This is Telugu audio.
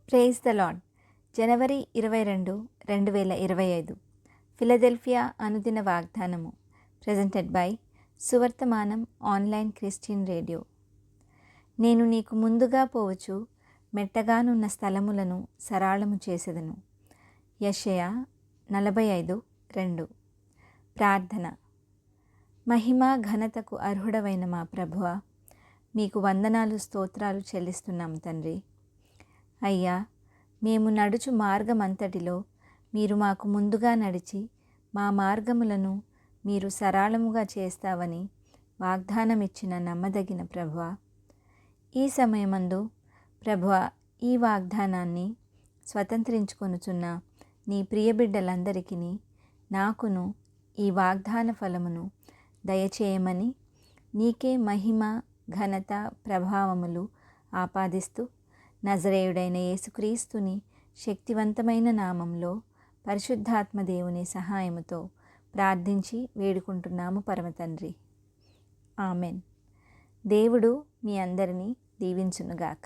Praise the lord. January 22, 2025 Philadelphia అనుదిన వాగ్దానము presented by Suvarthamanam online Christian radio. నేను నీకు ముందుగా పోవచ్చు, మెట్టగానున్న స్థలములను సరాళము చేసెదను. యెషయా 45:2. ప్రార్థన. మహిమ ఘనతకు అర్హుడవైన మా ప్రభువా, మీకు వందనాలు స్తోత్రాలు చెల్లిస్తున్నాము తండ్రి. అయ్యా, మేము నడుచు మార్గమంతటిలో మీరు మాకు ముందుగా నడిచి మా మార్గములను మీరు సరళముగా చేస్తావని వాగ్దానం ఇచ్చిన నమ్మదగిన ప్రభువా, ఈ సమయమందు ప్రభువా, ఈ వాగ్దానాన్ని స్వతంత్రించుకొనుచున్న నీ ప్రియబిడ్డలందరికీ నాకును ఈ వాగ్దాన ఫలమును దయచేయమని నీకే మహిమ ఘనత ప్రభావములు ఆపాదిస్తూ నజరేయుడైన యేసుక్రీస్తుని శక్తివంతమైన నామంలో పరిశుద్ధాత్మ దేవుని సహాయముతో ప్రార్థించి వేడుకుంటున్నాము పరమ తండ్రి. ఆమెన్. దేవుడు మీ అందరినీ దీవించునుగాక.